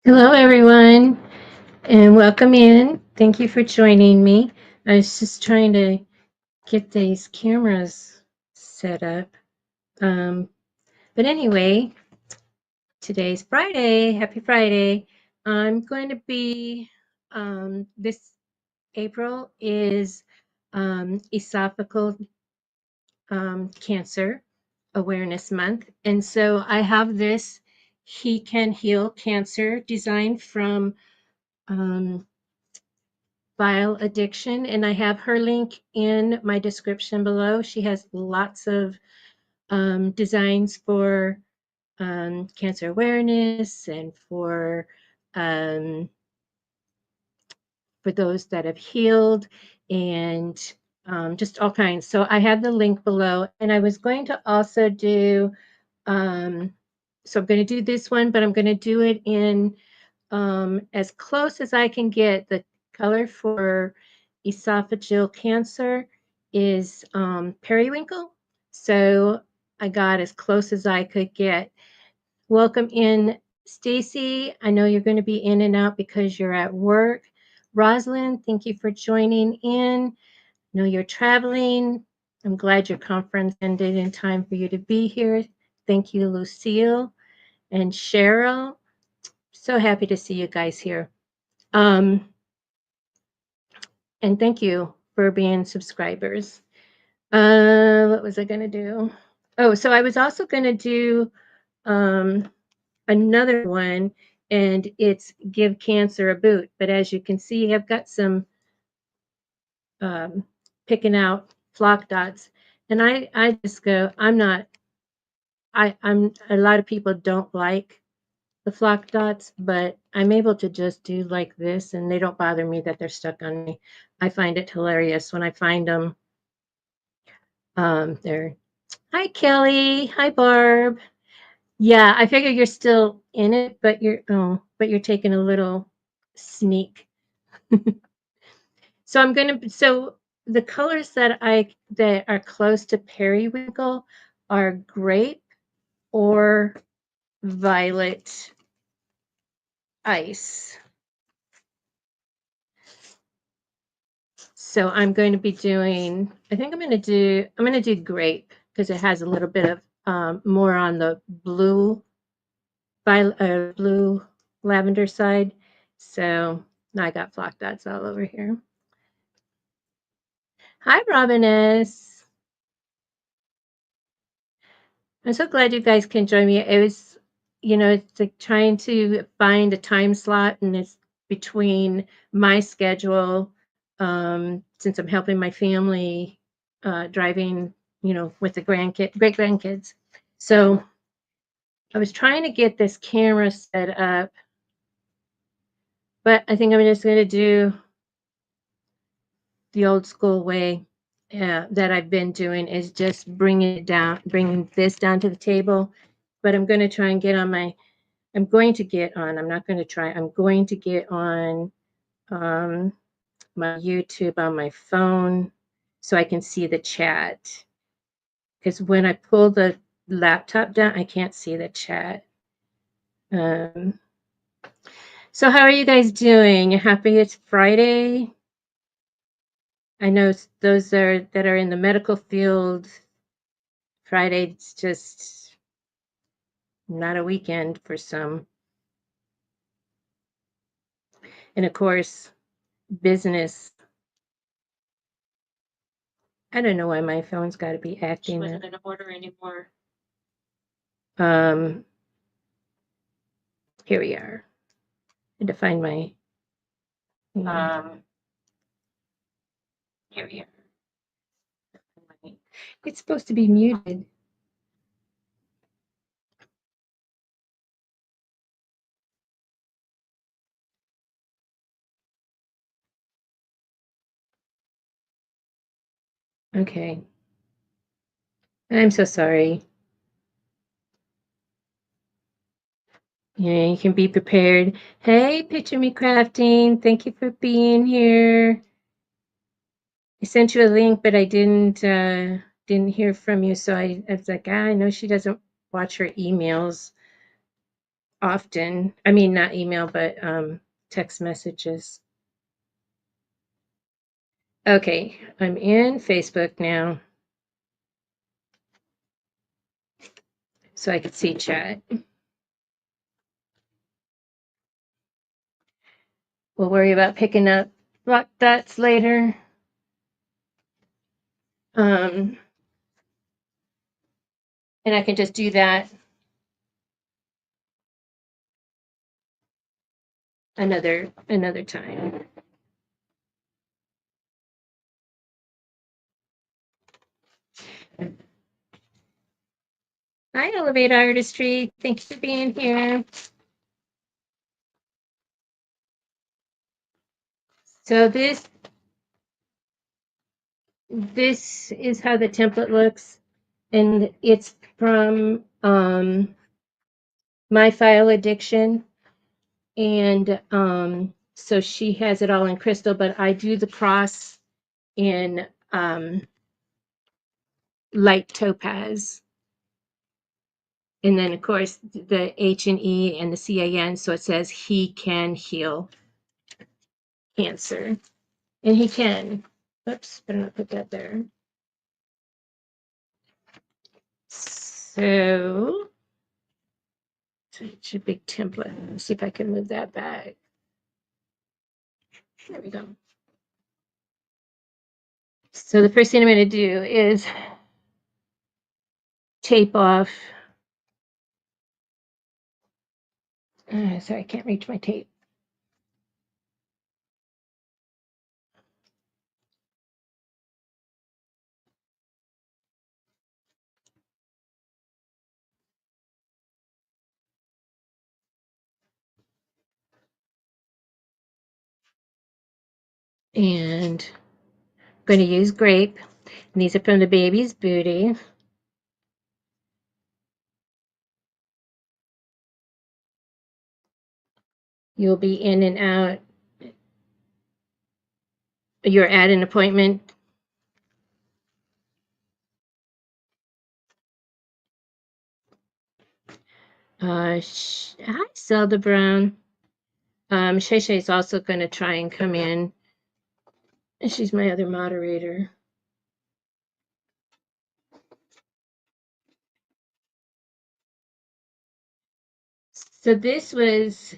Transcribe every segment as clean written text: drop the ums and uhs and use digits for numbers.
Hello, everyone, and welcome in. Thank you for joining me. I was just trying to get these cameras set up. Um, but anyway, today's Friday. Happy Friday. I'm going to be, this April is esophageal cancer awareness month. And so I have this He Can Heal Cancer design from um, Bile Addiction, and I have her link in my description below. She has lots of designs for cancer awareness and um, for those that have healed and just all kinds. So I have the link below, and I was going to also do. Um, so I'm going to do this one, but I'm going to do it in as close as I can get. The color for esophageal cancer is periwinkle. So I got as close as I could get. Welcome in, Stacy. I know you're going to be in and out because you're at work. Rosalind, thank you for joining in. I know you're traveling. I'm glad your conference ended in time for you to be here. Thank you, Lucille and Cheryl. So happy to see you guys here. Um, and thank you for being subscribers. What was I going to do? Oh, so I was also going to do another one, and it's Give Cancer a Boot. But as you can see, I've got some um, picking out flock dots. And I just go, I'm not, I'm, a lot of people don't like the flock dots, but I'm able to just do like this and they don't bother me that they're stuck on me. I find it hilarious when I find them. There. Hi, Kelly. Hi, Barb. Yeah, I figure you're still in it, but you're taking a little sneak. So so the colors that are close to periwinkle are grape or violet ice. So I'm going to be doing, I think I'm going to do grape because it has a little bit of more on the blue lavender side. So now I got flock dots all over here. Hi, Robiness. I'm so glad you guys can join me. It was, it's like trying to find a time slot, and it's between my schedule, since I'm helping my family driving, with the great grandkids. So I was trying to get this camera set up, but I think I'm just going to do the old school way that I've been doing, is just bringing this down to the table. But I'm going to try and I'm going to get on, I'm not going to try, I'm going to get on um, my YouTube on my phone so I can see the chat. Because when I pull the laptop down, I can't see the chat. Um, so how are you guys doing? Happy it's Friday? I know those that are in the medical field, Friday's just not a weekend for some. And of course, business. I don't know why my phone's got to be acting. She wasn't going to order anymore. Um, Here we are. I had to find my. Here we are. It's supposed to be muted. Okay. I'm so sorry. Yeah, you can be prepared. Hey, Picture Me Crafting, thank you for being here. I sent you a link, but I didn't hear from you, so I was like, I know she doesn't watch her emails. often. I mean, not email, but text messages. Okay, I'm in Facebook now, so I can see chat. We'll worry about picking up rock dots later. And I can just do that another time. Hi, Elevate Artistry. Thanks for being here. So this is how the template looks, and it's from My File Addiction, and so she has it all in crystal, but I do the cross in light topaz, and then of course the H and E and the CAN, so it says he can heal cancer, and he can. Oops, better not put that there. So it's a big template. Let's see if I can move that back. There we go. So the first thing I'm going to do is tape off. Sorry, I can't reach my tape. And I'm going to use grape. And these are from the baby's booty. You'll be in and out. You're at an appointment. Hi, Zelda Brown. Shay Shay's also going to try and come in. She's my other moderator. So this was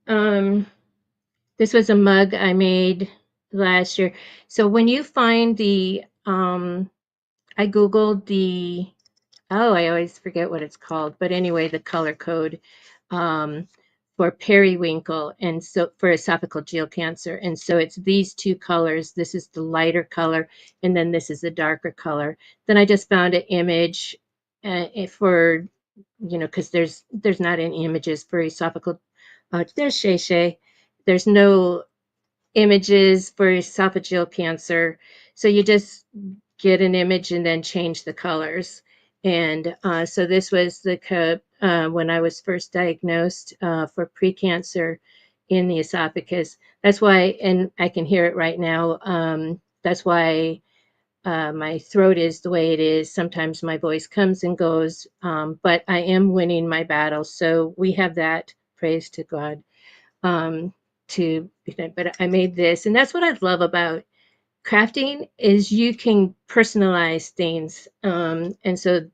a mug I made last year. So when you find the I googled the I always forget what it's called, but anyway, the color code for periwinkle, and so for esophageal cancer. And so it's these two colors. This is the lighter color, and then this is the darker color. Then I just found an image for, because there's not any images for esophageal. There's Shay Shay. There's no images for esophageal cancer. So you just get an image and then change the colors. And so this was the code when I was first diagnosed for precancer in the esophagus. That's why, and I can hear it right now. That's why my throat is the way it is. Sometimes my voice comes and goes, but I am winning my battle. So we have that. Praise to God. But I made this, and that's what I love about crafting is you can personalize things. And so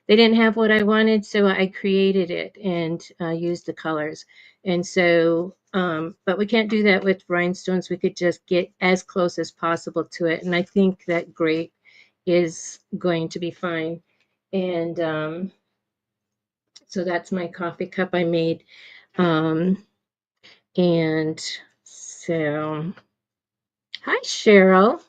they didn't have what I wanted, so I created it and used the colors. And so, but we can't do that with rhinestones. We could just get as close as possible to it. And I think that grape is going to be fine. And so that's my coffee cup I made. And so, hi, Cheryl.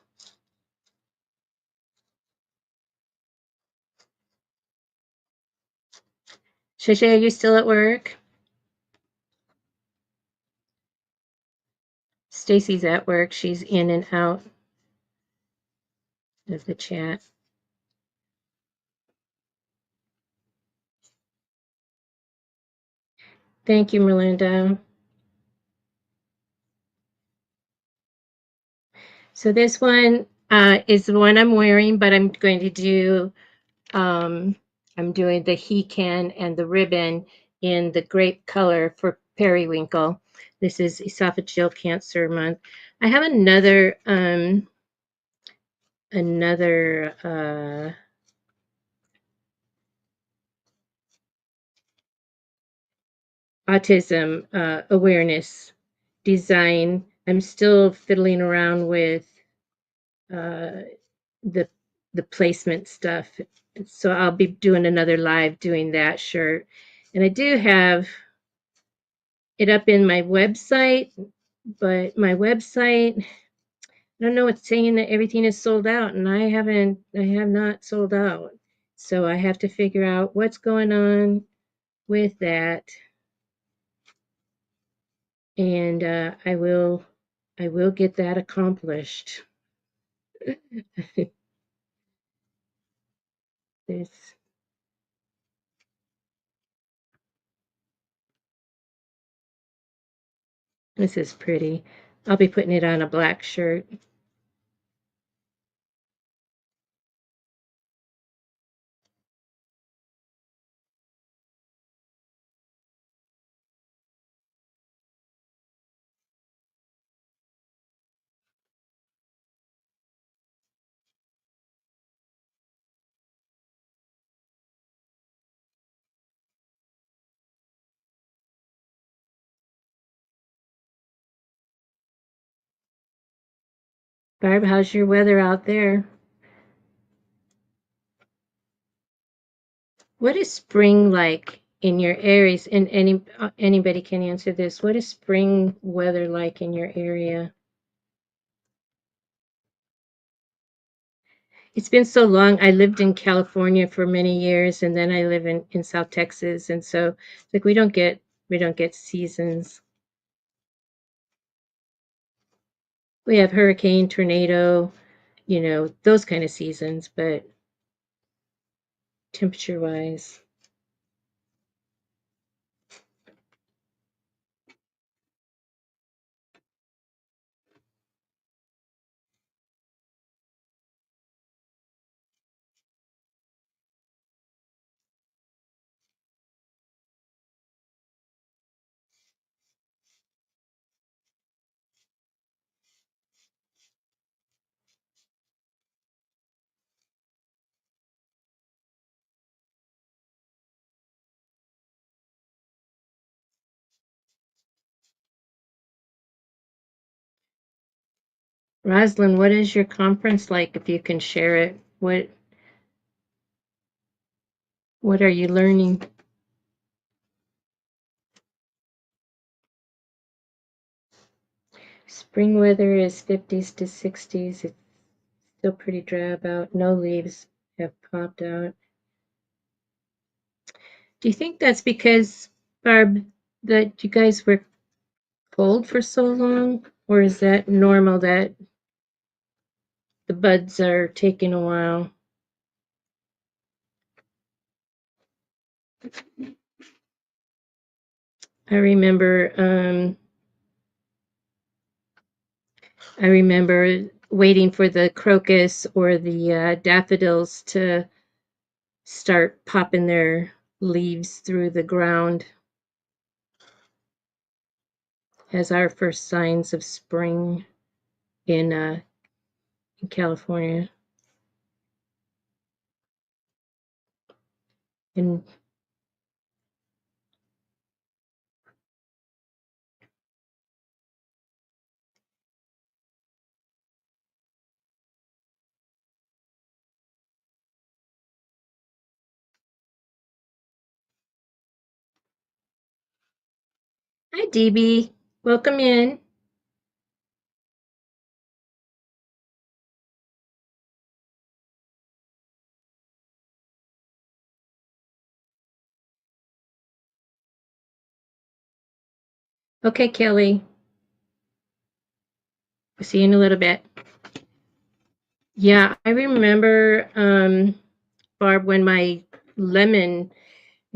Shay, are you still at work? Stacy's at work. She's in and out of the chat. Thank you, Melinda. So this one is the one I'm wearing, but I'm going to do, I'm doing the he can and the ribbon, in the grape color for periwinkle. This is esophageal cancer month. I have another autism awareness design. I'm still fiddling around with uh, the the placement stuff. So I'll be doing another live doing that shirt. And I do have it up in my website, but my website, I don't know, it's saying that everything is sold out and I have not sold out. So I have to figure out what's going on with that. And I will get that accomplished. this this is pretty. I'll be putting it on a black shirt. Barb, how's your weather out there? What is spring like in your areas? And anybody can answer this. What is spring weather like in your area? It's been so long. I lived in California for many years, and then I live in South Texas, and so like we don't get seasons. We have hurricane, tornado, those kind of seasons, but temperature wise. Roslyn, what is your conference like if you can share it? What are you learning? Spring weather is 50s to 60s. It's still pretty drab out. No leaves have popped out. Do you think that's because, Barb, that you guys were cold for so long? Or is that normal that the buds are taking a while? I remember waiting for the crocus or the daffodils to start popping their leaves through the ground as our first signs of spring in California. And hi, DB. Welcome in. Okay, Kelly. We'll see you in a little bit. Yeah, I remember, Barb, when we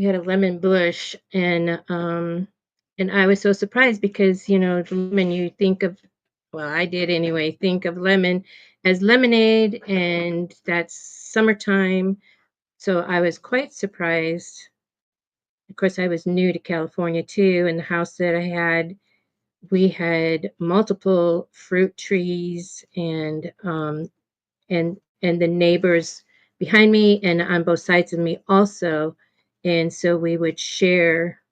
had a lemon bush, and I was so surprised because, the lemon you think of, well, I did anyway, think of lemon as lemonade, and that's summertime. So I was quite surprised Of course, I was new to California too, and the house that I had, we had multiple fruit trees and the neighbors behind me and on both sides of me also. And so we would share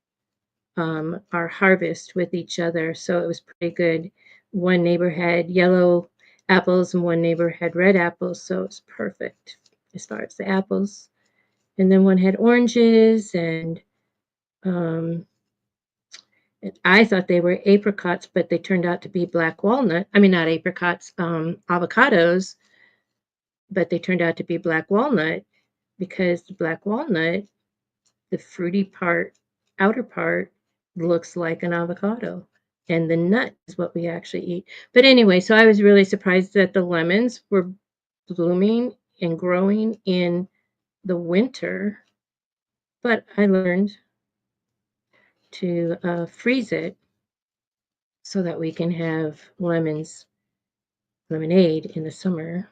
our harvest with each other. So it was pretty good. One neighbor had yellow apples and one neighbor had red apples. So it was perfect as far as the apples. And then one had oranges um, and I thought they were apricots, but they turned out to be black walnut. I mean, not apricots, avocados, but they turned out to be black walnut because the black walnut, the fruity part, outer part, looks like an avocado. And the nut is what we actually eat. But anyway, so I was really surprised that the lemons were blooming and growing in the winter. But I learned to freeze it so that we can have lemonade in the summer.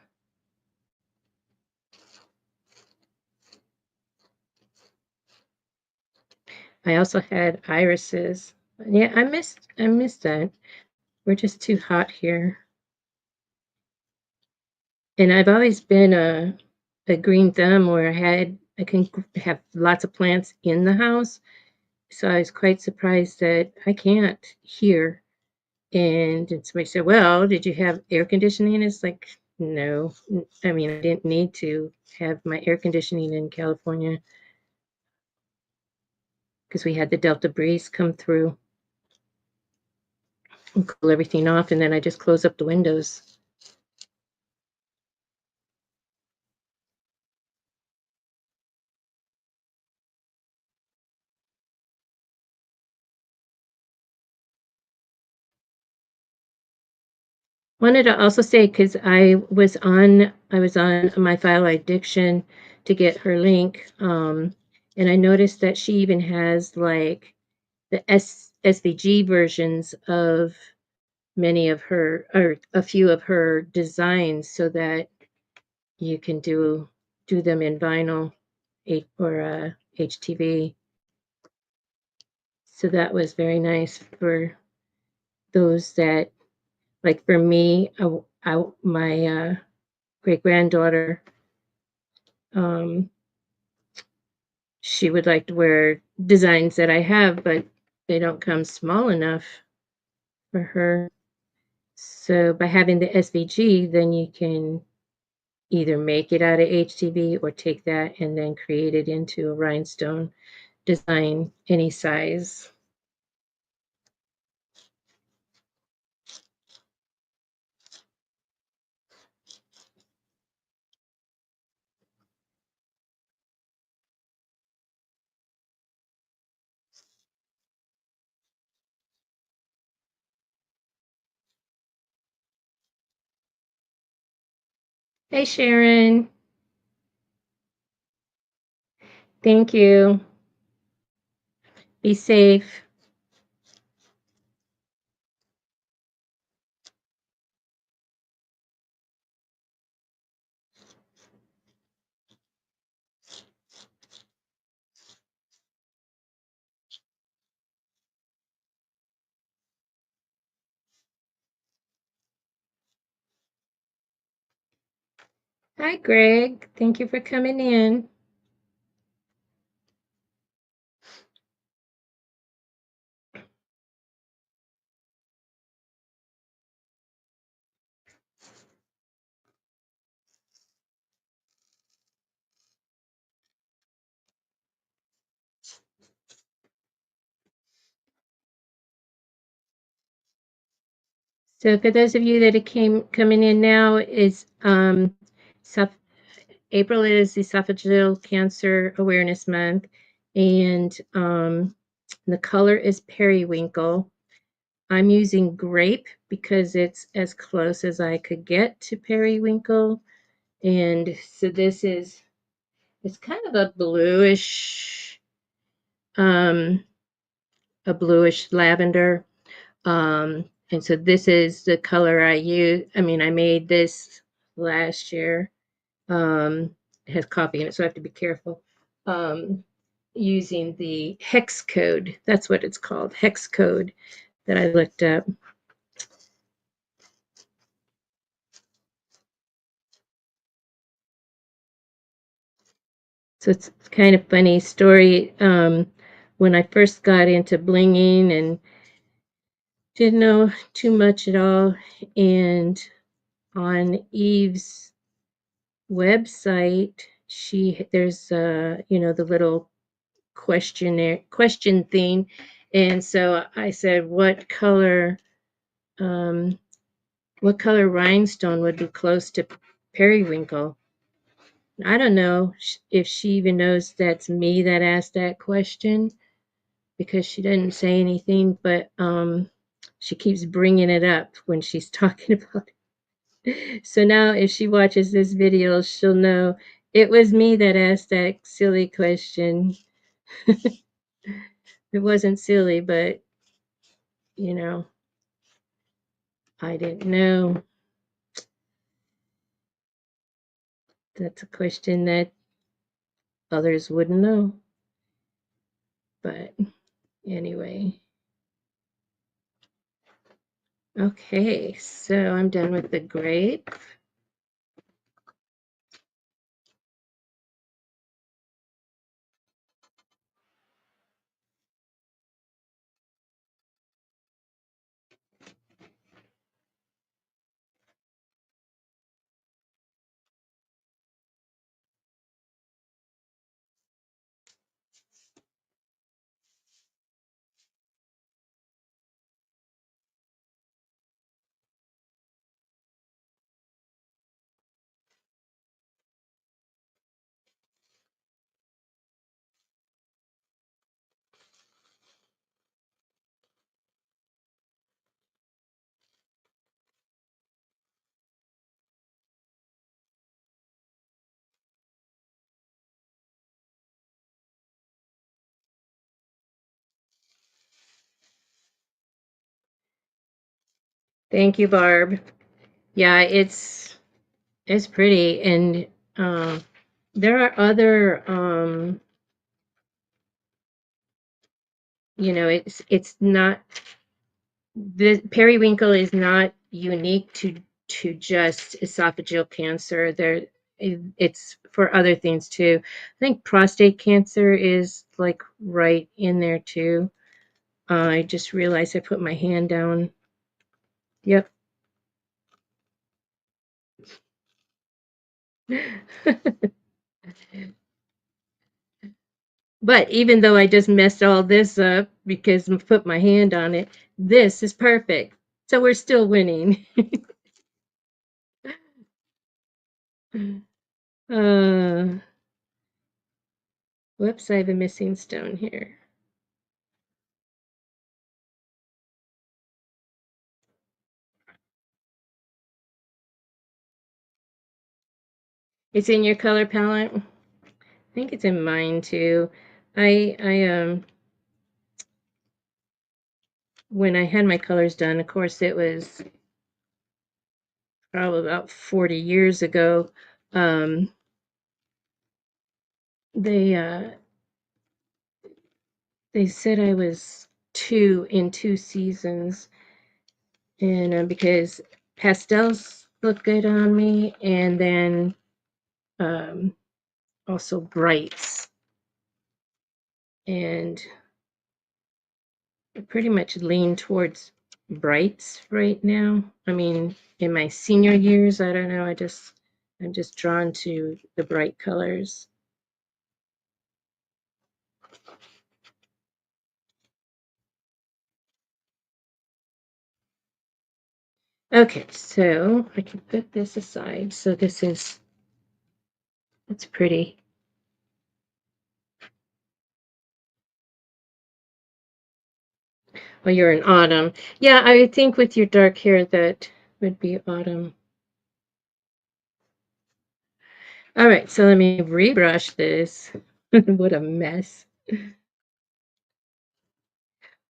I also had irises. Yeah, I missed that. We're just too hot here. And I've always been a green thumb where I can have lots of plants in the house. So I was quite surprised that I can't here. And somebody said, "Well, did you have air conditioning?" It's like, no. I mean, I didn't need to have my air conditioning in California because we had the Delta breeze come through and cool everything off, and then I just close up the windows. Wanted to also say because I was on my file addiction to get her link, and I noticed that she even has like the SVG versions of many of her or a few of her designs, so that you can do them in vinyl or HTV. So that was very nice for those that like for me. My great granddaughter, um, she would like to wear designs that I have, but they don't come small enough for her. So by having the SVG, then you can either make it out of HTV or take that and then create it into a rhinestone design any size. Hey, Sharon. Thank you. Be safe. Hi, Greg. Thank you for coming in. So for those of you that coming in now, is April is Esophageal Cancer Awareness Month, and the color is periwinkle. I'm using grape because it's as close as I could get to periwinkle, and so it's kind of um, a bluish lavender. And so this is the color I use. I mean, I made this last year. It has coffee in it, so I have to be careful. Um, using the hex code. That's what it's called, hex code, that I looked up. So it's kind of funny story. When I first got into blinging and didn't know too much at all, and on Eve's website, there's the little question thing, and so I said, um, what color rhinestone would be close to periwinkle? I don't know if she even knows that's me that asked that question, because she didn't say anything, but she keeps bringing it up when she's talking about it. So now if she watches this video, she'll know it was me that asked that silly question. It wasn't silly, but you know, I didn't know. That's a question that others wouldn't know. But anyway. Okay, so I'm done with the grape. Thank you, Barb. Yeah, it's pretty, and uh, there are other it's not, the periwinkle is not unique to just esophageal cancer. It's for other things too. I think prostate cancer is like right in there too. I just realized I put my hand down. Yep. But even though I just messed all this up because I put my hand on it, this is perfect. So we're still winning. uh, Whoops, I have a missing stone here. It's in your color palette. I think it's in mine too. I when I had my colors done, of course it was probably about 40 years ago. Um, they uh, they said I was two in 2 seasons, and because pastels look good on me, and then um, also brights, and I pretty much lean towards brights right now. I mean, in my senior years, I don't know, I'm just drawn to the bright colors. Okay, so I can put this aside. So that's pretty. Oh, you're in autumn. Yeah, I think with your dark hair that would be autumn. All right, so let me rebrush this. What a mess.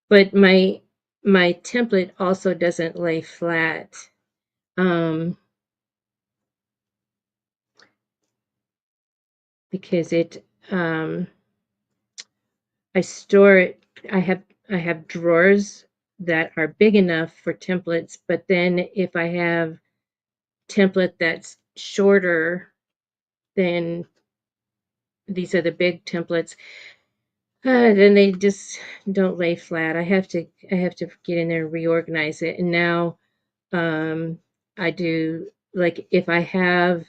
But my template also doesn't lay flat. Because it I store it. I have drawers that are big enough for templates, but then if I have template that's shorter than these are the big templates, then they just don't lay flat. I have to get in there and reorganize it. And now I do like if I have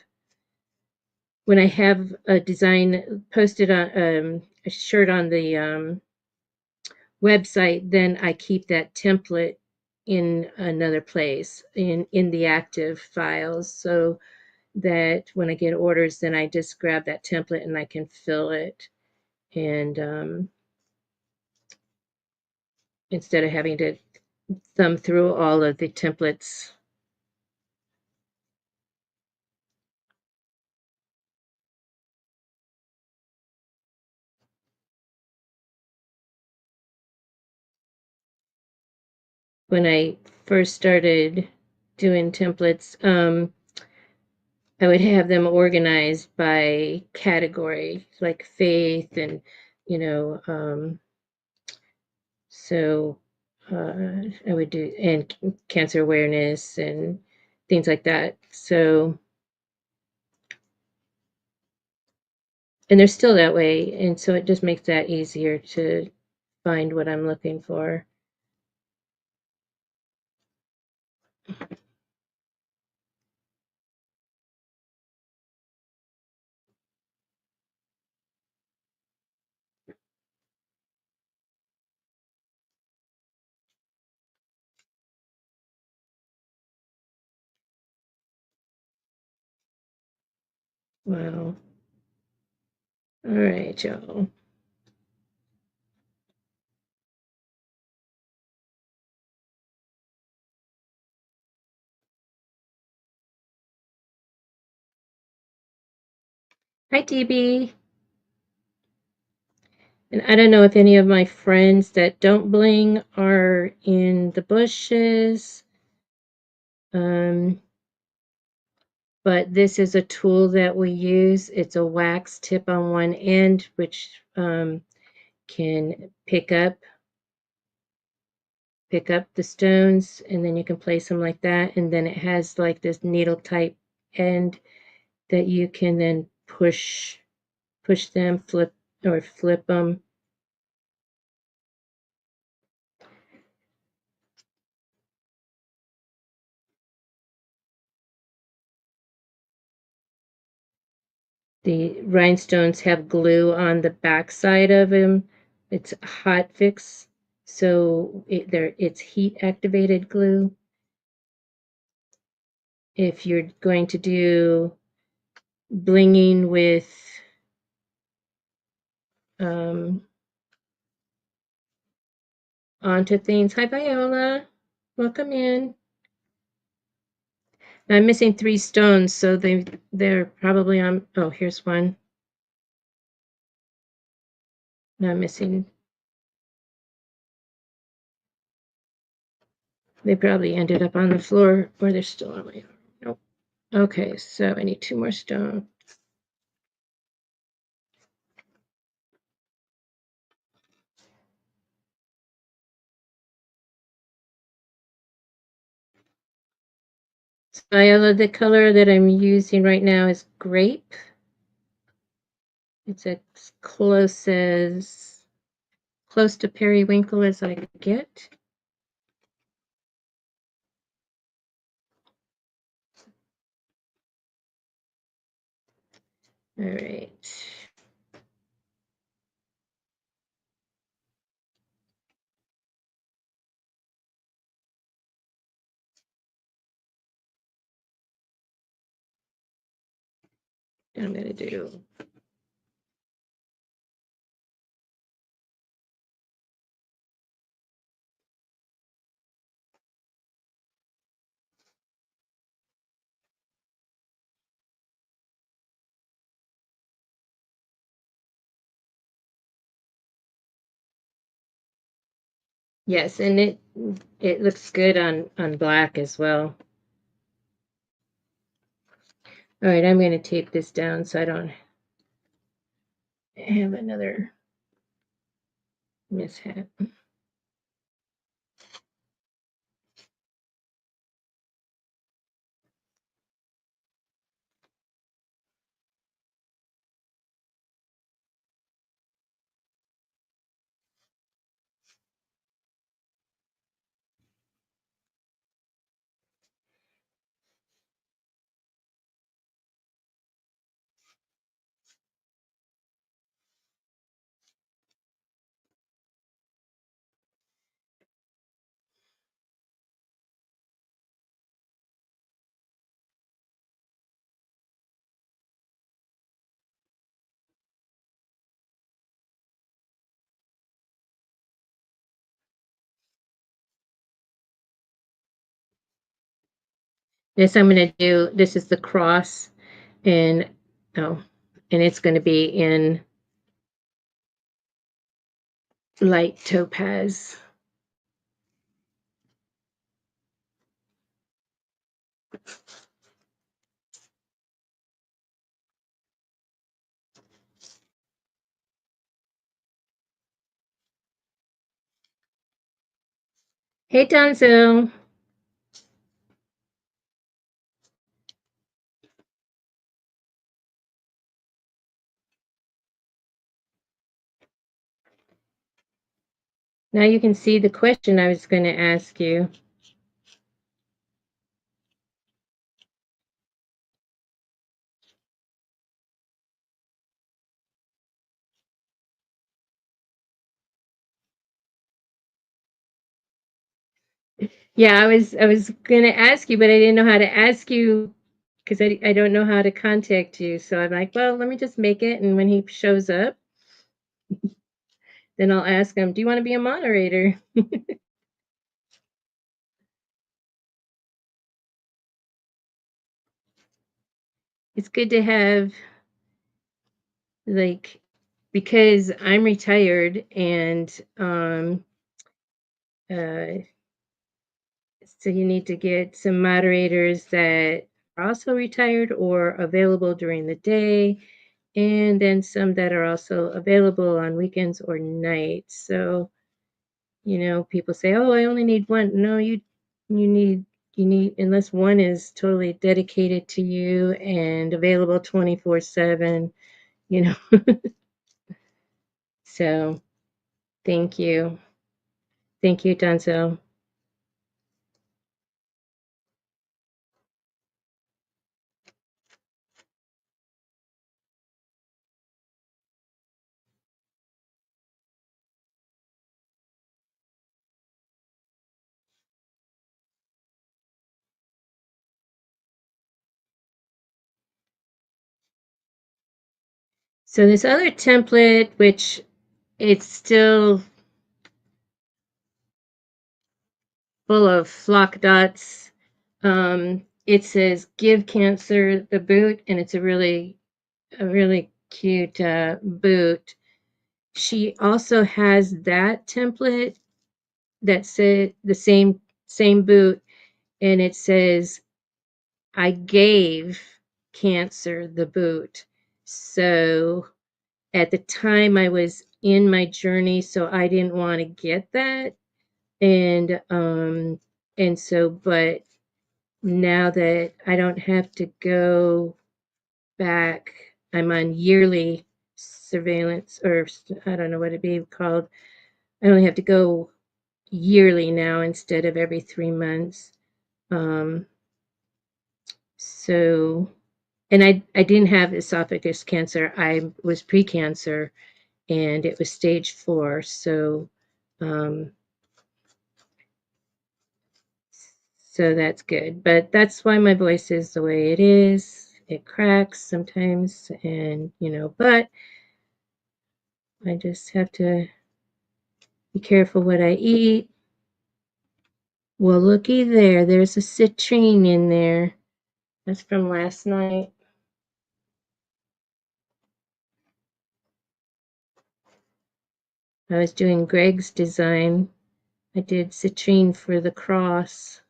when I have a design posted on a shirt on the website, then I keep that template in another place in the active files so that when I get orders, then I just grab that template and I can fill it. And instead of having to thumb through all of the templates. When I first started doing templates, I would have them organized by category, like faith and, you know, so I would do, and cancer awareness and things like that. So, and they're still that way. And so it just makes that easier to find what I'm looking for. Wow. All right, y'all. Hi, DB. And I don't know if any of my friends that don't bling are in the bushes. But this is a tool that we use. It's a wax tip on one end, which can pick up the stones, and then you can place them like that. And then it has like this needle type end that you can then push them, flip them. The rhinestones have glue on the back side of them. It's hot fix, so it's heat activated glue. If you're going to do blinging with um, onto things. Hi, Viola. Welcome in. Now, I'm missing 3 stones, so they're probably on. Oh, here's one. Now I'm missing. They probably ended up on the floor, or they're still on my arm. Nope. Okay, so I need 2 more stones. Viola, the color that I'm using right now is grape. It's as close to periwinkle as I get. All right. I'm going to do yes, and it looks good on black as well. All right, I'm going to tape this down so I don't have another. mishap. This I'm going to do, this is the cross, and oh, and it's going to be in light topaz. Hey, Donzo. Now you can see the question I was going to ask you. Yeah, I was going to ask you, but I didn't know how to ask you because I don't know how to contact you. So I'm like, well, let me just make it, and when he shows up, then I'll ask him, do you want to be a moderator? It's good to have, like, because I'm retired, and uh so you need to get some moderators that are also retired or available during the day, and then some that are also available on weekends or nights. So, people say, "Oh, I only need one." No, you need you need, unless one is totally dedicated to you and available 24/7, you know. So, thank you. Thank you, Donzo. So this other template, which it's still full of flock dots. It says "Give Cancer the Boot," and it's a really cute boot. She also has that template that said the same boot, and it says, "I gave Cancer the boot." So at the time I was in my journey, so I didn't want to get that, and so, but now that I don't have to go back, I'm on yearly surveillance, or I don't know what it'd be called. I only have to go yearly now instead of every 3 months. Um, so, and I didn't have esophagus cancer. I was precancer, and it was stage 4. So, um, so that's good. But that's why my voice is the way it is. It cracks sometimes, and but I just have to be careful what I eat. Well, looky there. There's a citrine in there. That's from last night. I was doing Greg's design. I did citrine for the cross.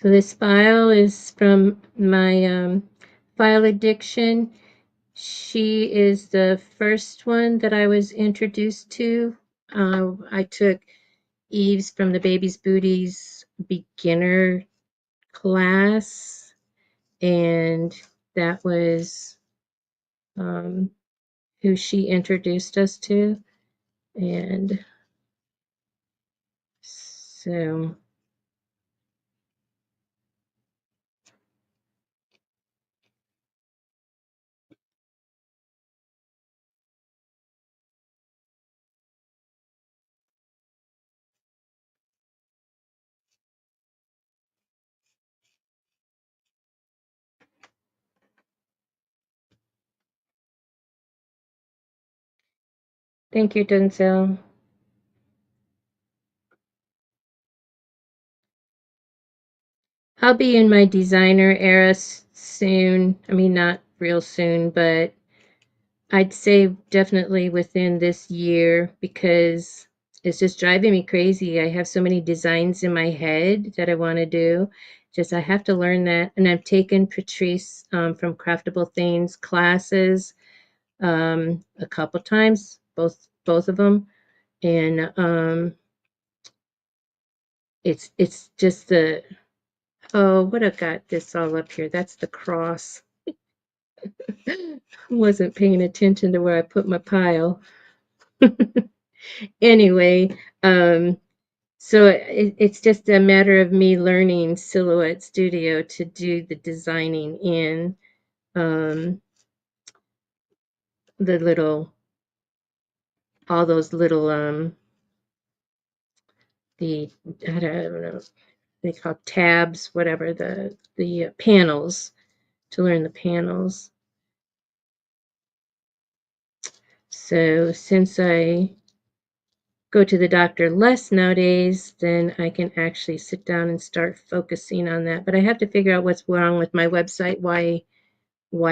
So this file is from my file addiction. She is the first one that I was introduced to. I took Eve's from the Baby's Booties beginner class, and that was who she introduced us to. And so thank you, Denzel. I'll be in my designer era soon. I mean, not real soon, but I'd say definitely within this year because it's just driving me crazy. I have so many designs in my head that I want to do. Just I have to learn that. And I've taken Patrice from Craftable Things classes a couple times, both of them, and it's just the oh, what I got this all up here. That's the cross. Wasn't paying attention to where I put my pile. Anyway, so it's just a matter of me learning Silhouette Studio to do the designing in um, the little, all those little, the, I don't know, they call tabs, whatever, the panels, to learn the panels. So since I go to the doctor less nowadays, then I can actually sit down and start focusing on that. But I have to figure out what's wrong with my website, why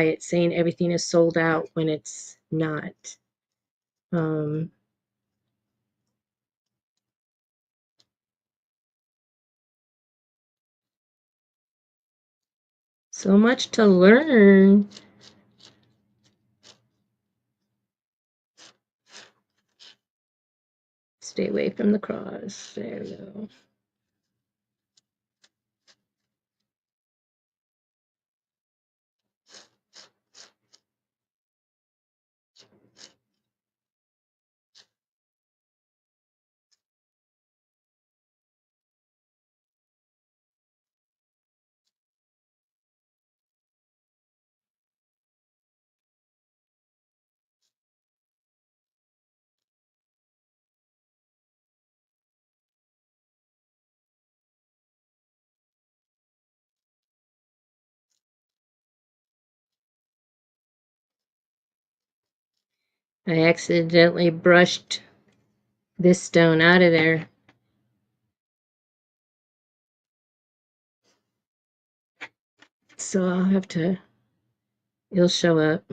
it's saying everything is sold out when it's not. Um, so much to learn. Stay away from the cross. There we go. I accidentally brushed this stone out of there. So I'll have to, it'll show up.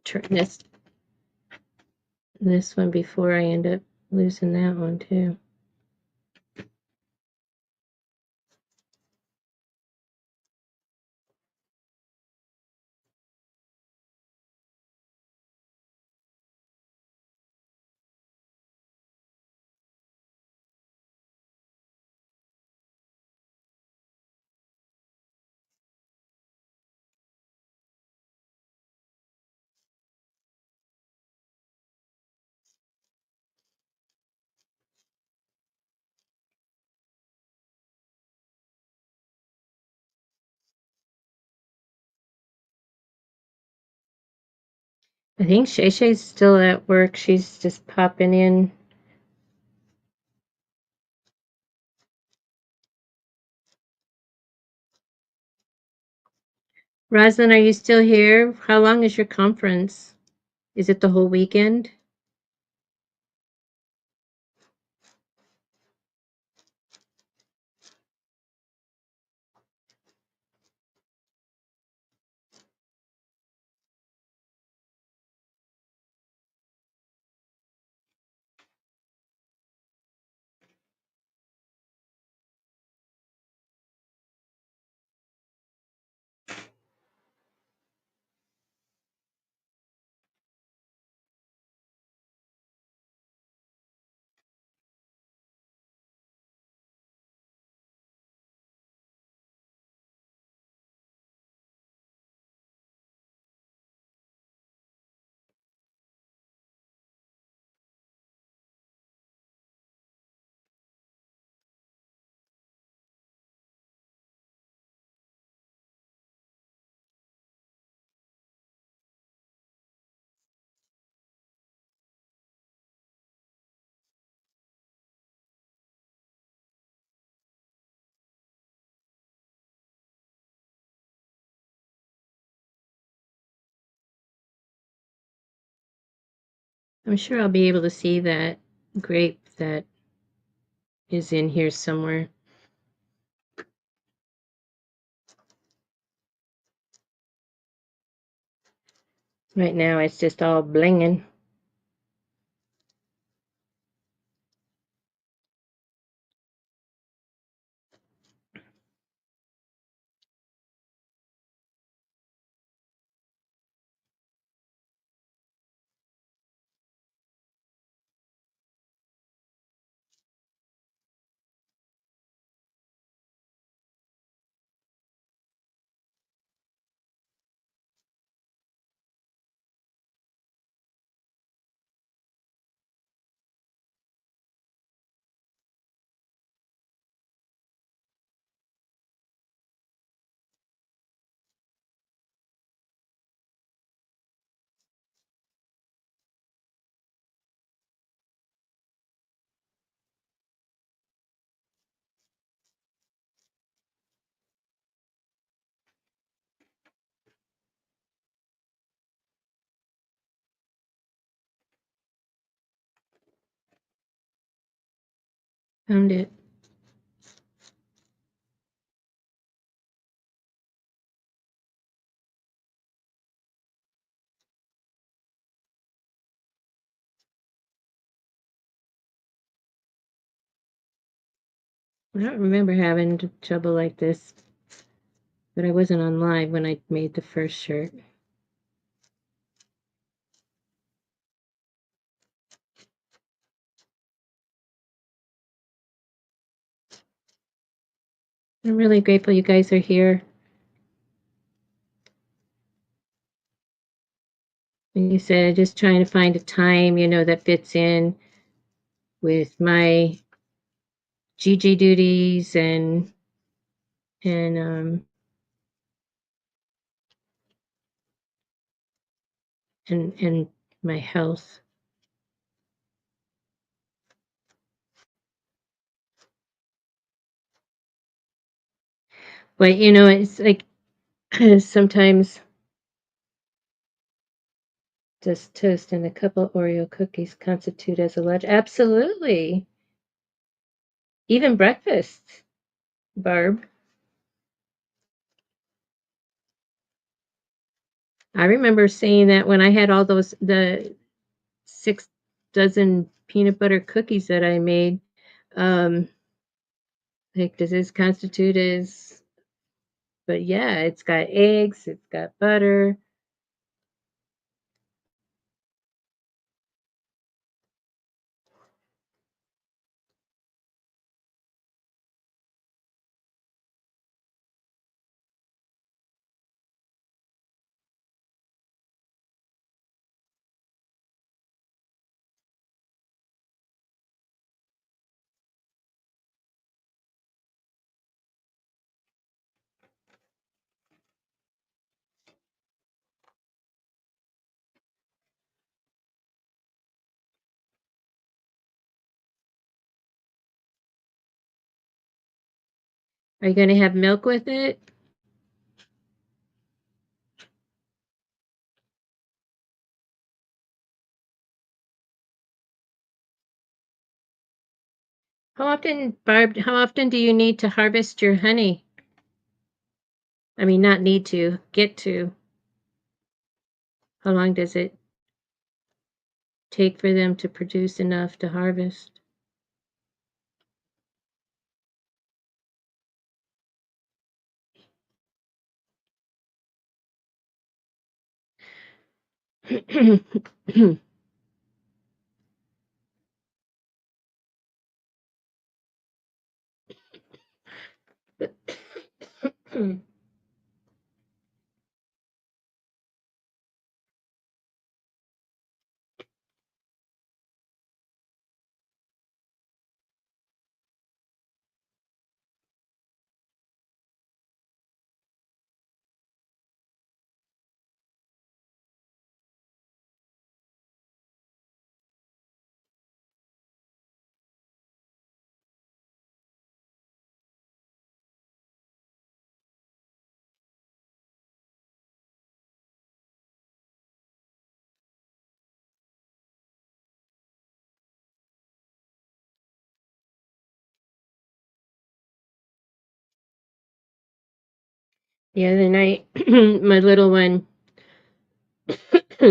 Turn this one before I end up losing that one too. I think Shay Shay's still at work. She's just popping in. Roslyn, are you still here? How long is your conference? Is it the whole weekend? I'm sure I'll be able to see that grape that is in here somewhere. Right now it's just all blinging. Found it. I don't remember having trouble like this, but I wasn't on live when I made the first shirt. I'm really grateful you guys are here. Like you said, just trying to find a time, that fits in with my GG duties and and my health. But it's like sometimes just toast and a couple Oreo cookies constitute as a lunch. Absolutely. Even breakfast, Barb. I remember saying that when I had all the 6 dozen peanut butter cookies that I made. Um, like, does this constitute as, but yeah, it's got eggs, it's got butter. Are you going to have milk with it? How often, Barb, how often do you need to harvest your honey? I mean, not need to, get to. How long does it take for them to produce enough to harvest? The other night, my little one,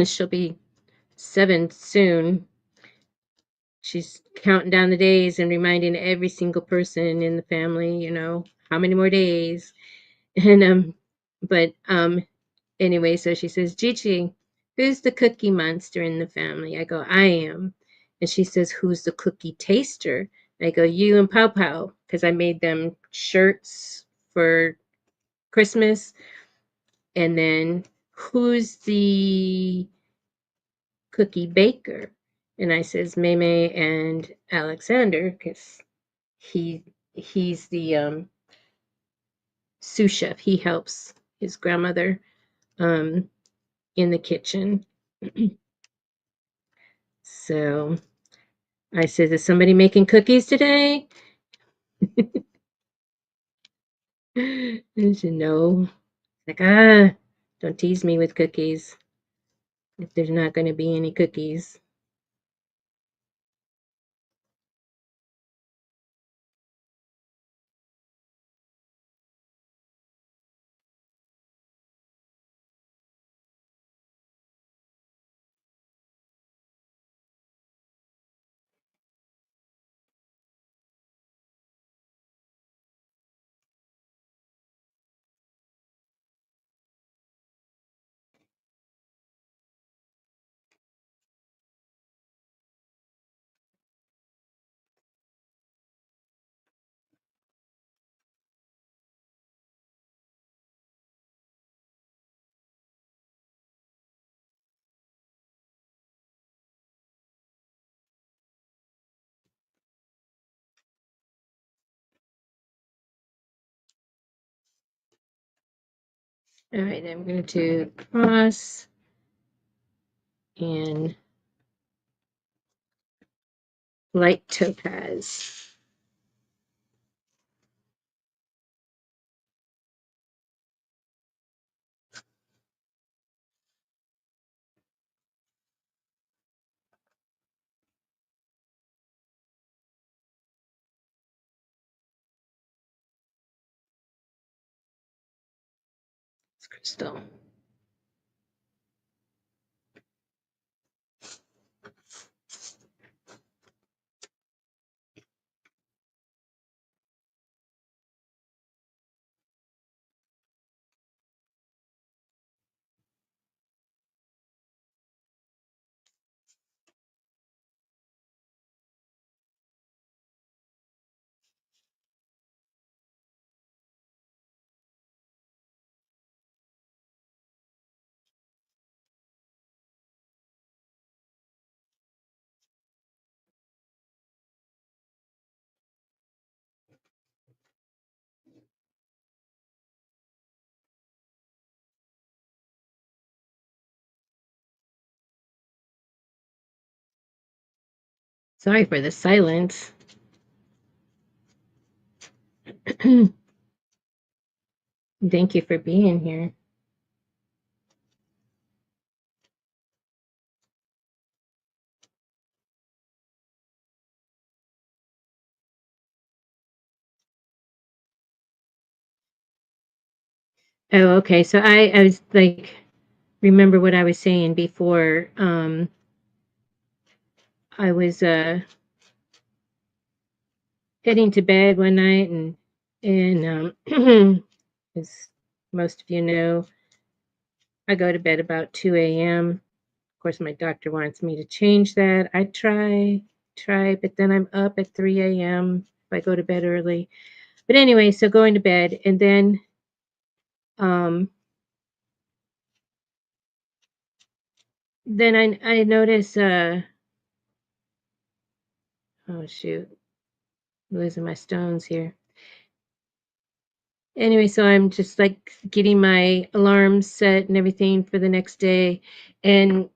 she'll be 7 soon. She's counting down the days and reminding every single person in the family, how many more days. And but anyway, so she says, Gigi, who's the cookie monster in the family? I go, I am. And she says, who's the cookie taster? I go, you and Pow Pow, because I made them shirts for Christmas. And then who's the cookie baker? And I says, Meme and Alexander, because he's the sous chef. He helps his grandmother um, in the kitchen. So I said, is somebody making cookies today? And she no. Like, don't tease me with cookies if there's not going to be any cookies. All right, I'm going to cross and light topaz. It's crystal. Sorry for the silence. Thank you for being here. Oh, okay. So I was like, remember what I was saying before. I was heading to bed one night, and as most of you know, I go to bed about 2 a.m. Of course, my doctor wants me to change that. I try, but then I'm up at 3 a.m. if I go to bed early. But anyway, so going to bed, and um, then I notice. Oh shoot, losing my stones here. Anyway, so I'm just like getting my alarms set and everything for the next day, and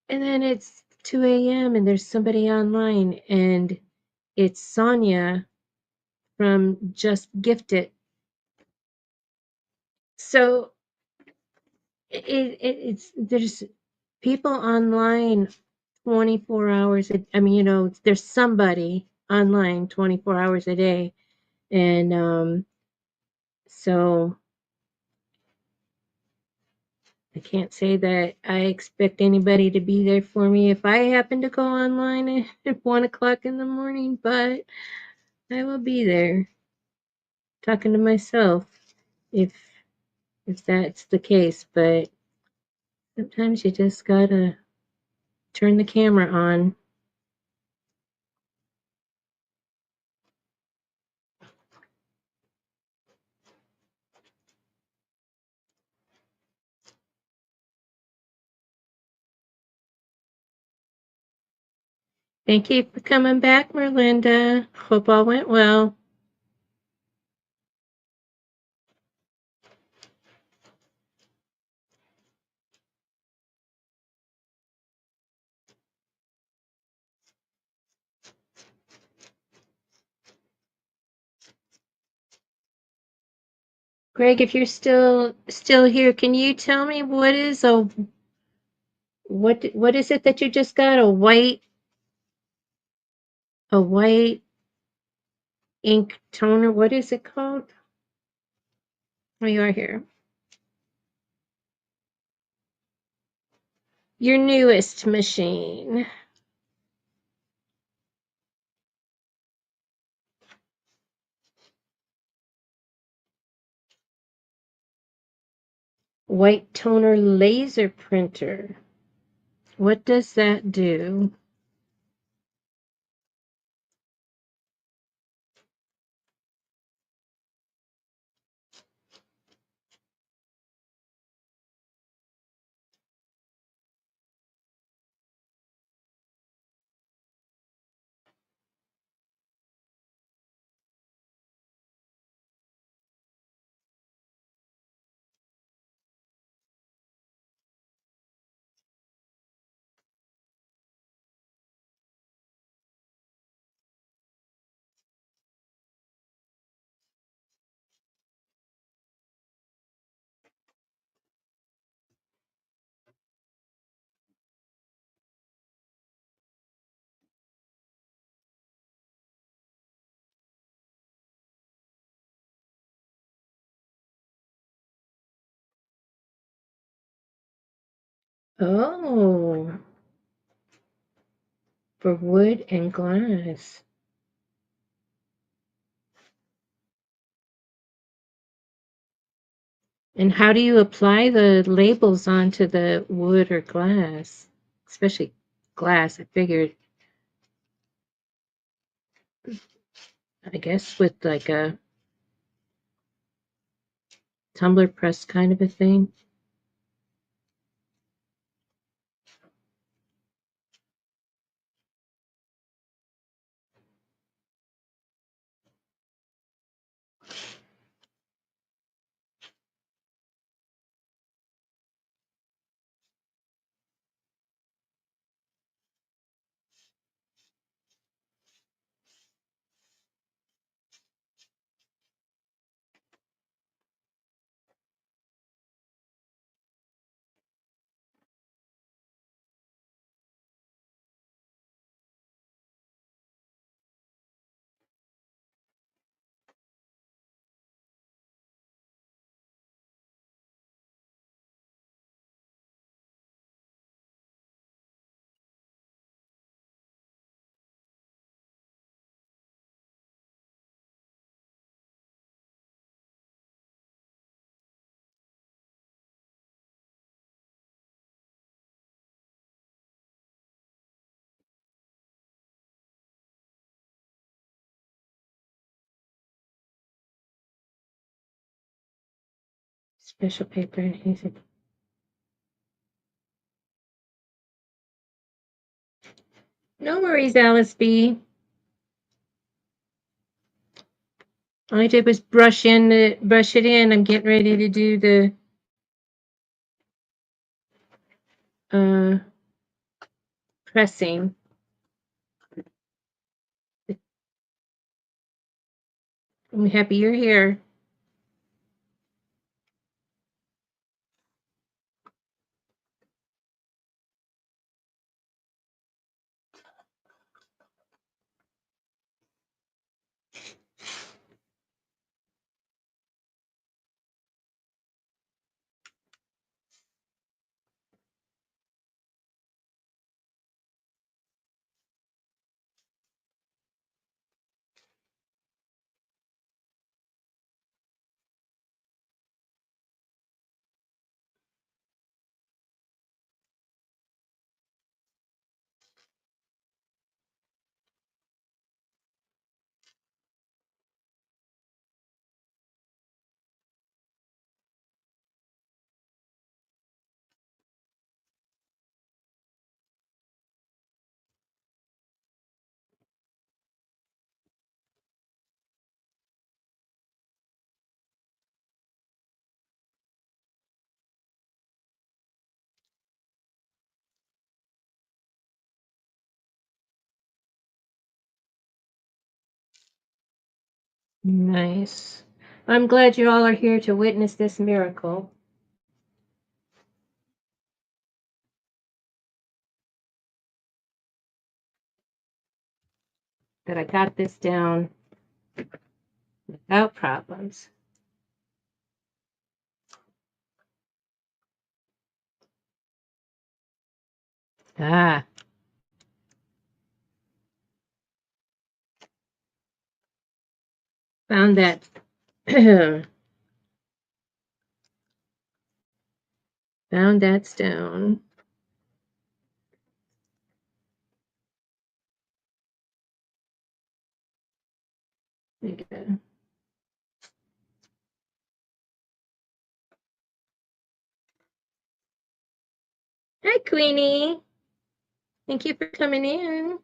and then it's 2 a.m. and there's somebody online, and it's Sonia from Just Gifted. So it's there's people online 24 hours. I mean, there's somebody online 24 hours a day, and so I can't say that I expect anybody to be there for me if I happen to go online at 1 o'clock in the morning, but I will be there talking to myself if if that's the case. But sometimes you just gotta turn the camera on. Thank you for coming back, Merlinda. Hope all went well. Greg, if you're still here, can you tell me what is it that you just got? A white ink toner. What is it called? Oh, you are here. Your newest machine. White toner laser printer. What does that do? Oh, for wood and glass. And how do you apply the labels onto the wood or glass? Especially glass, I figured, I guess with like a tumbler press kind of a thing. Special paper and adhesive. No worries, Alice B. All I did was brush it in. I'm getting ready to do the pressing. I'm happy you're here. Nice. I'm glad you all are here to witness this miracle. That I got this down without problems. Ah, found that found that stone. There you go. Hi, Queenie. Thank you for coming in.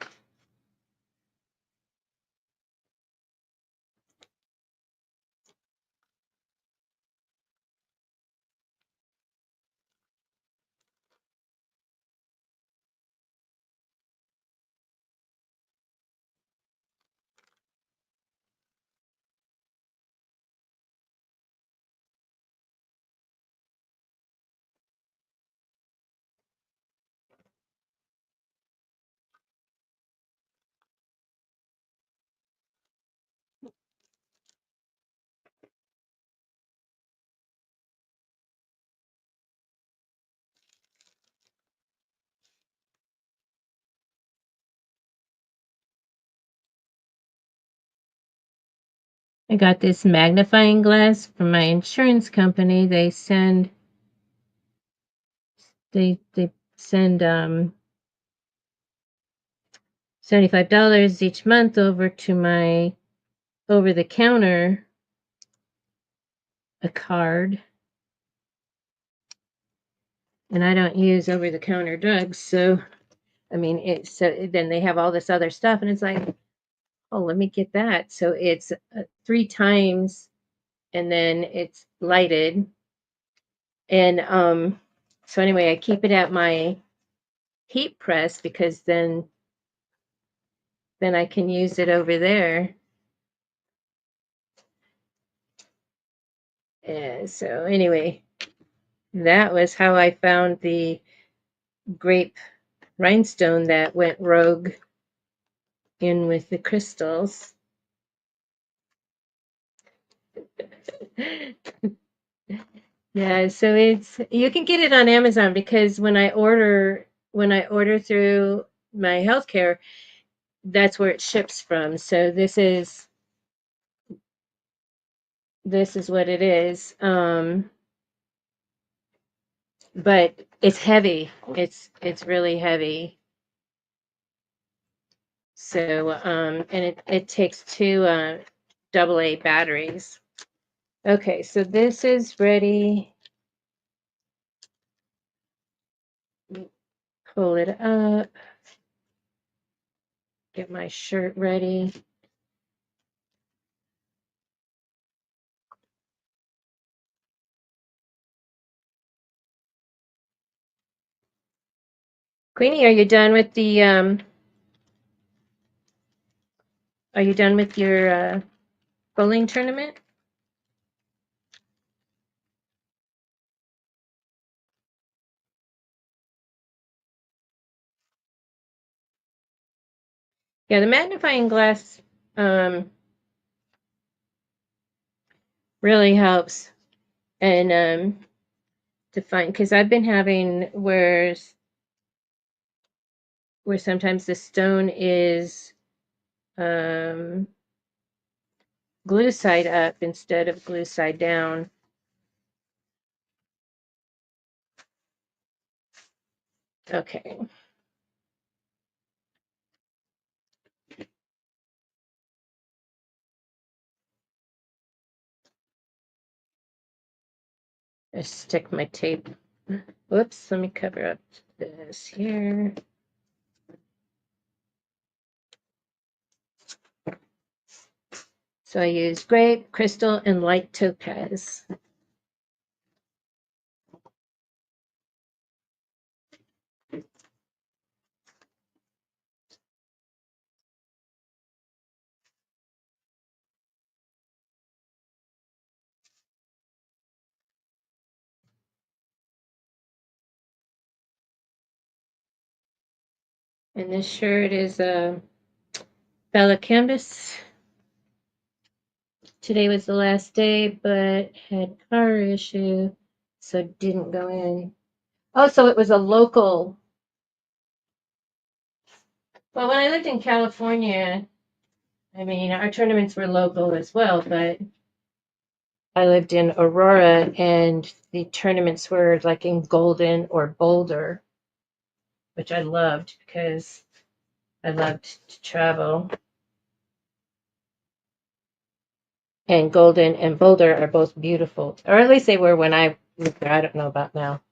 I got this magnifying glass from my insurance company. They send $75 each month over to my over the counter a card. And I don't use over the counter drugs, so I mean it's so then they have all this other stuff and it's like, oh, let me get that. So it's 3 times and then it's lighted. And so anyway, I keep it at my heat press because then I can use it over there. So anyway, that was how I found the grape rhinestone that went rogue in with the crystals. Yeah, so it's you can get it on Amazon because when I order through my healthcare, that's where it ships from. So this is what it is. But it's heavy. It's really heavy. So and it takes 2 AA batteries. Okay, so this is ready. Pull it up. Get my shirt ready. Queenie, are you done with the are you done with your bowling tournament? Yeah, the magnifying glass really helps and to find, because I've been having where sometimes the stone is glue side up instead of glue side down. Okay. I stick my tape. Whoops, let me cover up this here. So I use grape, crystal, and light topaz. And this shirt is a Bella Canvas. Today was the last day, but had car issue, so didn't go in. Oh, so it was a local. Well, when I lived in California, I mean, our tournaments were local as well, but I lived in Aurora and the tournaments were like in Golden or Boulder, which I loved because I loved to travel. And Golden and Boulder are both beautiful, or at least they were when I lived there. I don't know about now.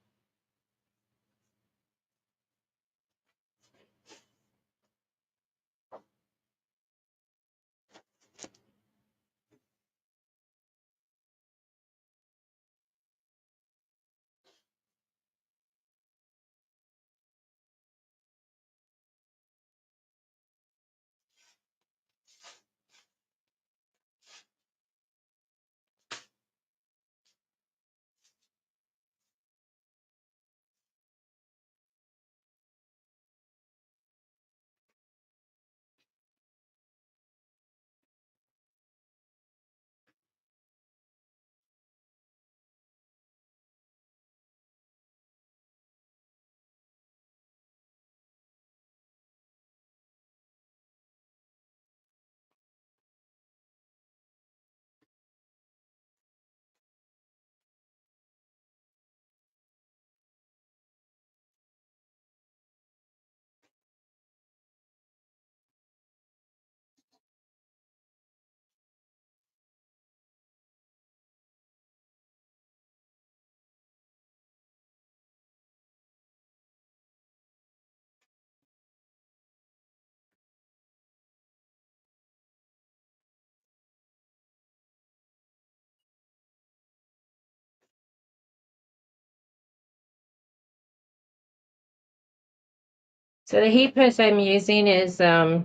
So the heat press I'm using is the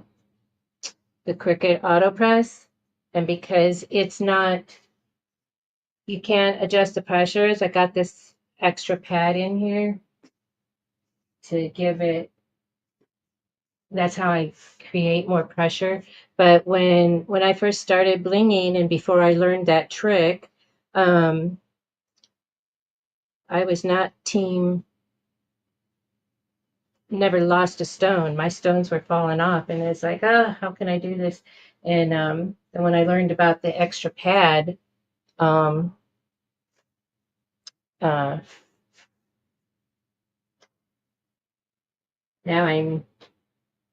Cricut Auto Press, and because it's not, you can't adjust the pressures, I got this extra pad in here to give it. That's how I create more pressure. But when I first started blinging and before I learned that trick, um, I was not team never lost a stone. My stones were falling off, and it's like, oh, how can I do this? And when I learned about the extra pad, um, uh, now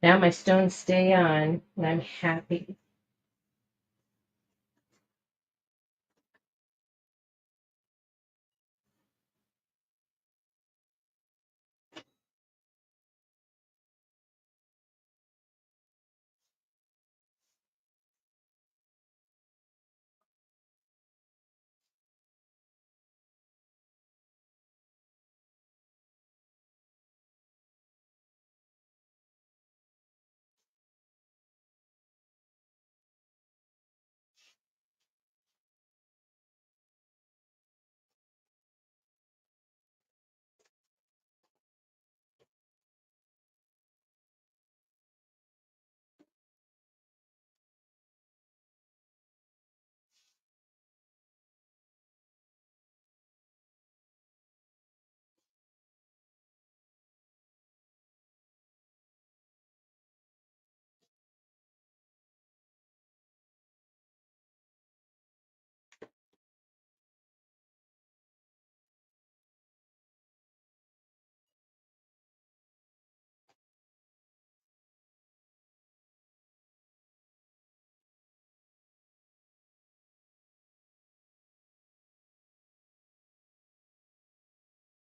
my stones stay on, and I'm happy.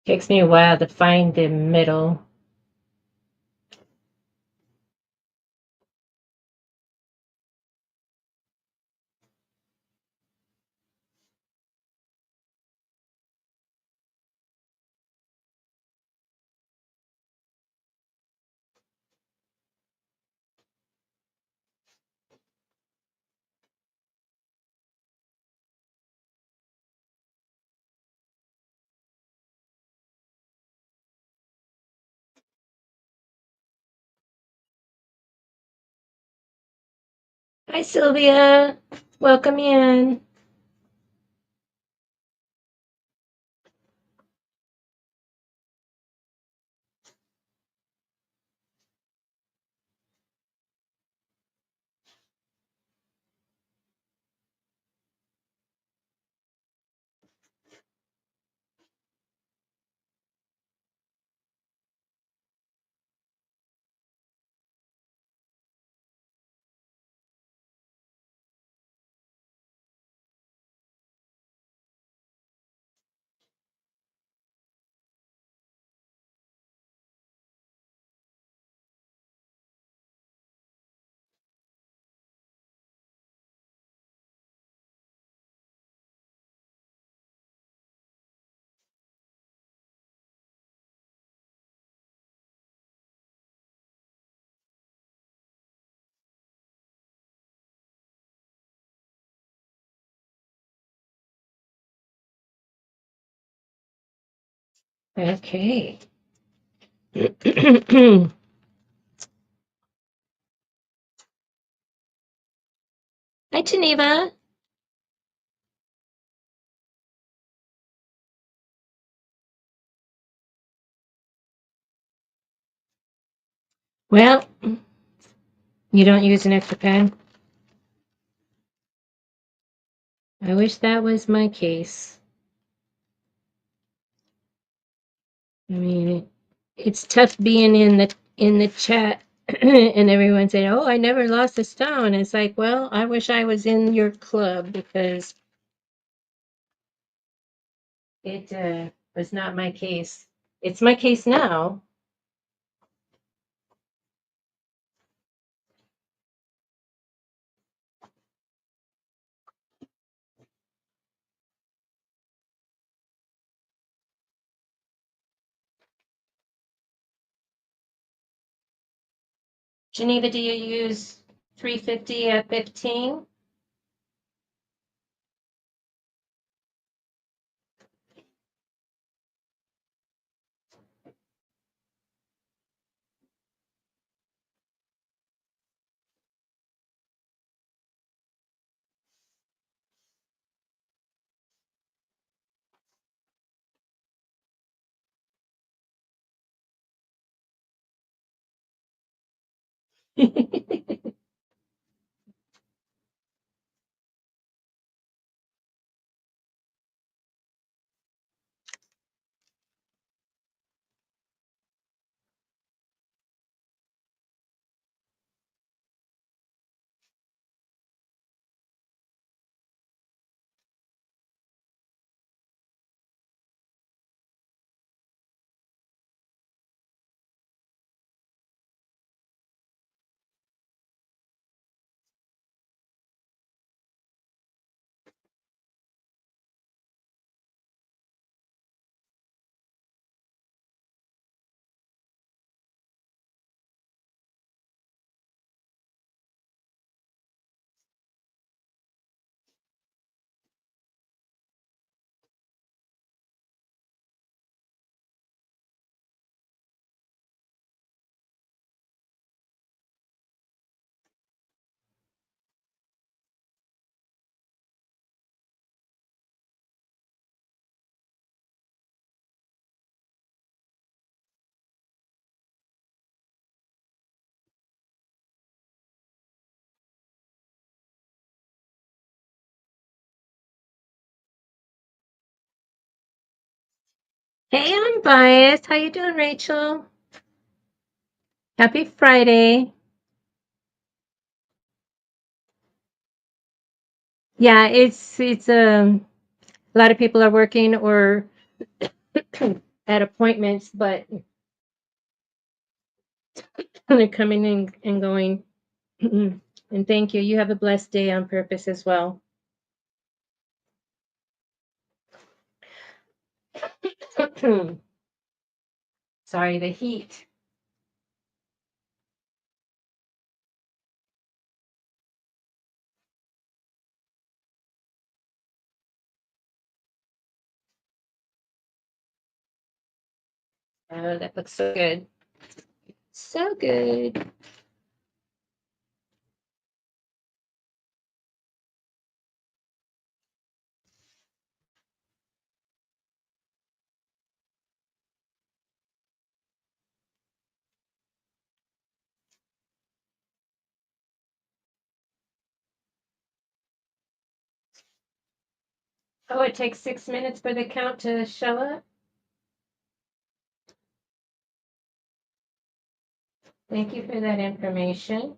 Takes me a while to find the middle. Hi, Sylvia. Welcome in. Okay. Hi, Geneva. Well, you don't use an extra pen? I wish that was my case. I mean, it's tough being in the chat and everyone saying, "Oh, I never lost a stone." It's like, well, I wish I was in your club because it was not my case. It's my case now. Geneva, do you use 350 at 15? Hey, I'm biased. How you doing, Rachel? Happy Friday. Yeah, it's a lot of people are working or at appointments, but they're coming in and going. And thank you. You have a blessed day on purpose as well. Sorry, the heat. Oh, that looks so good. So good. Oh, it takes 6 minutes for the count to show up. Thank you for that information.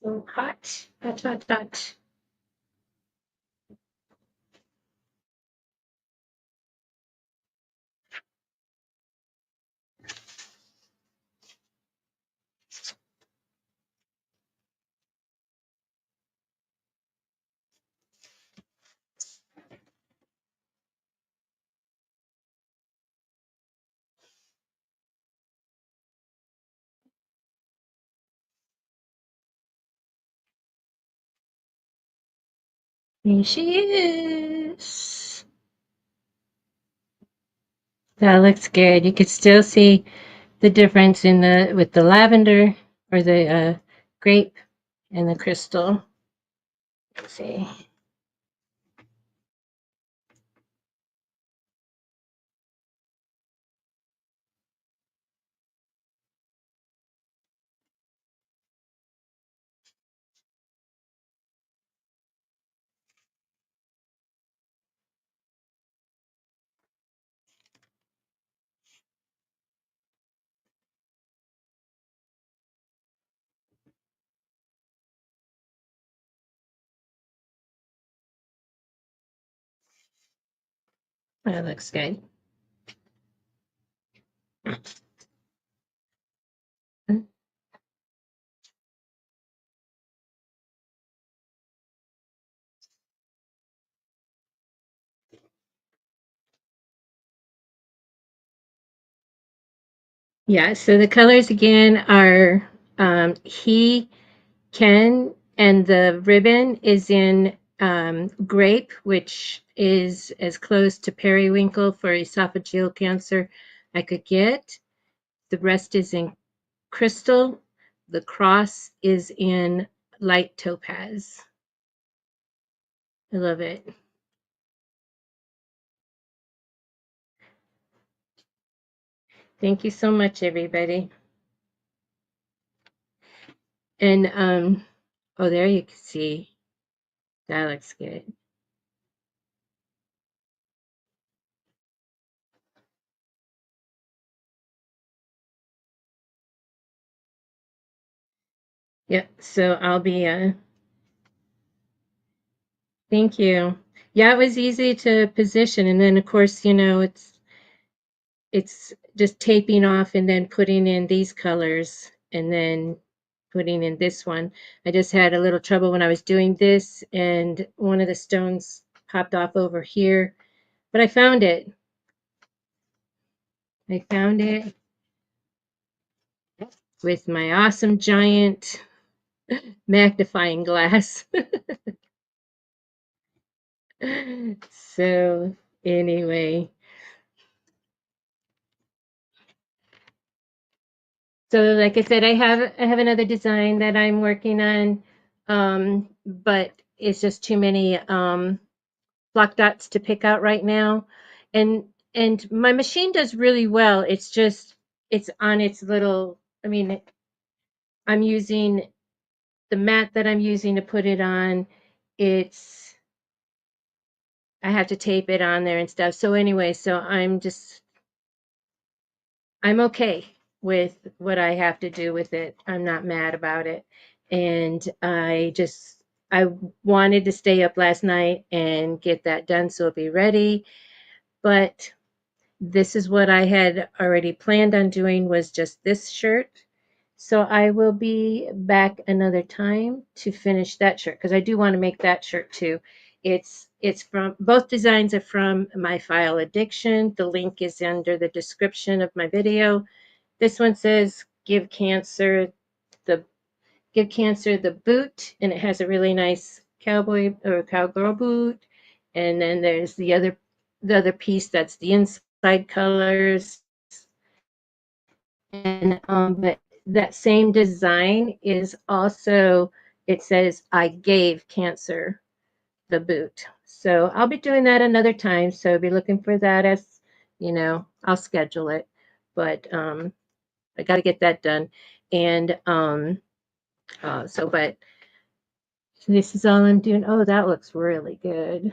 So hot, hot, hot, hot. Here she is. That looks good. You could still see the difference in the with the lavender or the grape and the crystal. Let's see. That looks good. Yeah, so the colors again are he, Ken, and the ribbon is in grape, which is as close to periwinkle for esophageal cancer I could get. The rest is in crystal. The cross is in light topaz. I love it. Thank you so much, everybody. And oh, there you can see. That looks good. Yeah, so I'll be thank you. Yeah, it was easy to position, and then of course, it's just taping off and then putting in these colors and then putting in this one. I just had a little trouble when I was doing this, and one of the stones popped off over here, but I found it. I found it with my awesome giant magnifying glass. So anyway, so like I said, I have another design that I'm working on, but it's just too many block dots to pick out right now, and my machine does really well. It's just it's on its little. I mean, I'm using the mat that I'm using to put it on. It's I have to tape it on there and stuff. So anyway, so I'm okay with what I have to do with it. I'm not mad about it. And I wanted to stay up last night and get that done so it'll be ready. But this is what I had already planned on doing was just this shirt. So I will be back another time to finish that shirt because I do want to make that shirt too. It's from both designs are from my file addiction. The link is under the description of my video. This one says the give cancer the boot, and it has a really nice cowboy or cowgirl boot. And then there's the other piece that's the inside colors. And but that same design is also it says I gave cancer the boot. So I'll be doing that another time. So be looking for that as I'll schedule it. But I got to get that done. And but this is all I'm doing. Oh, that looks really good.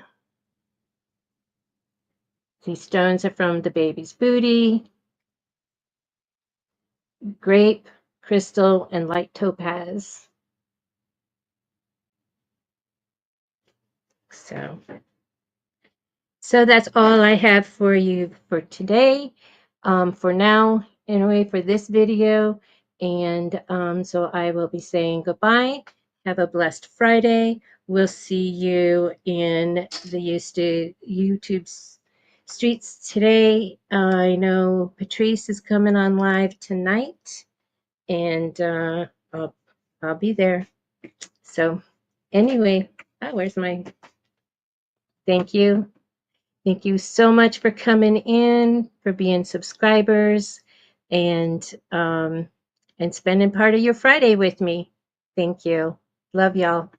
These stones are from the baby's booty, grape, crystal, and light topaz. So that's all I have for you for today. For now, anyway, for this video. And so I will be saying goodbye. Have a blessed Friday. We'll see you in the YouTube streets today. I know Patrice is coming on live tonight, and I'll be there. So anyway, where's my thank you. Thank you so much for coming in, for being subscribers, and spending part of your Friday with me. Thank you. Love y'all.